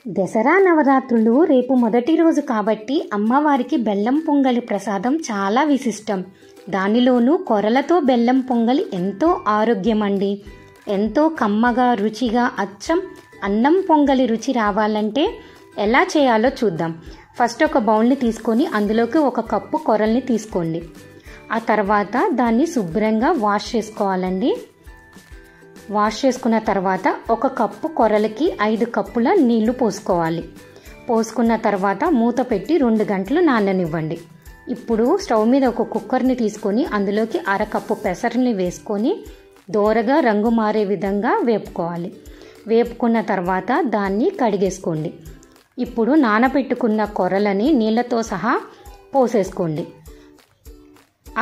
దసరా నవరాత్రులు రేపు మొదటి రోజు కాబట్టి అమ్మవారికి బెల్లం పొంగలి ప్రసాదం చాలా విశిష్టం. దానిలోనూ కొరలతో బెల్లం పొంగలి ఎంతో ఆరోగ్యమండి. ఎంతో కమ్మగా రుచిగా అచ్చం అన్నం పొంగలి రుచి రావాలంటే ఎలా చేయాలో చూద్దాం. ఫస్ట్ ఒక బౌల్ని తీసుకొని అందులోకి 1 కప్పు కొరల్ని తీసుకోండి. ఆ తర్వాత దాన్ని శుభ్రంగా వాష్ చేసుకోవాలండి. వాష్ చేసుకున్న తర్వాత 1 కప్పు కొరలకి 5 కప్పుల నీళ్లు పోసుకోవాలి. పోసుకున్న తర్వాత మూత పెట్టి 2 గంటలు నాననివ్వండి. ఇప్పుడు స్టవ్ మీద ఒక కుక్కర్ని తీసుకొని అందులోకి 1/2 కప్పు పెసరిని వేసుకొని దోరగా రంగు మారే విధంగా వేపుకోవాలి. వేపుకున్న తర్వాత దాన్ని కడిగేసుకోండి. ఇప్పుడు నానబెట్టుకున్న కొరలని నీళ్ళతో సహా పోసేసుకోండి.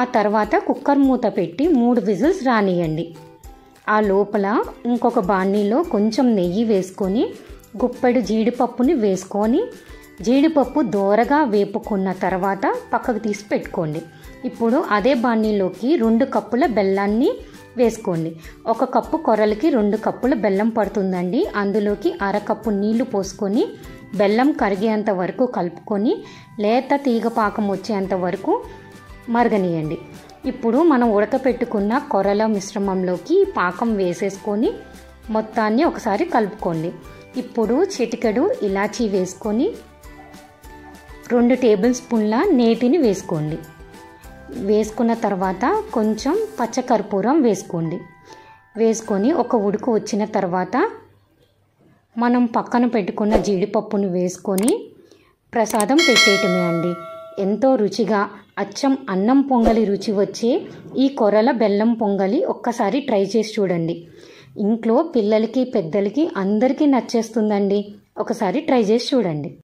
ఆ తర్వాత కుక్కర్ మూత పెట్టి 3 విజిల్స్ రానియండి. ఆ లోపల ఇంకొక బాణీలో కొంచెం నెయ్యి వేసుకొని గుప్పెడు జీడిపప్పుని వేసుకొని జీడిపప్పు దోరగా వేపుకున్న తర్వాత పక్కకు తీసి పెట్టుకోండి. ఇప్పుడు అదే బాణీలోకి 2 కప్పుల బెల్లాన్ని వేసుకోండి. 1 కప్పు కొరలకి 2 కప్పుల బెల్లం పడుతుందండి. అందులోకి 1/2 కప్పు నీళ్లు పోసుకొని బెల్లం కరిగేంత వరకు కలుపుకొని లేత తీగ పాకం వచ్చేంత వరకు మరగనియండి. ఇప్పుడు మనం ఉడకపెట్టుకున్న కొరల మిశ్రమంలోకి పాకం వేసేసుకొని మొత్తాన్ని ఒకసారి కలుపుకోండి. ఇప్పుడు చిటికెడు ఇలాచీ వేసుకొని 2 టేబుల్ స్పూన్ల నేతిని వేసుకోండి. వేసుకున్న తర్వాత కొంచెం పచ్చకర్పూరం వేసుకోండి. వేసుకొని ఒక ఉడుకు వచ్చిన తర్వాత మనం పక్కన పెట్టుకున్న జీడిపప్పును వేసుకొని ప్రసాదం పెట్టేయటమే అండి. ఎంతో రుచిగా అచ్చం అన్నం పొంగలి రుచి వచ్చే ఈ కొరల బెల్లం పొంగలి ఒక్కసారి ట్రై చేసి చూడండి. ఇంట్లో పిల్లలకి పెద్దలకి అందరికీ నచ్చేస్తుందండి. ఒకసారి ట్రై చేసి చూడండి.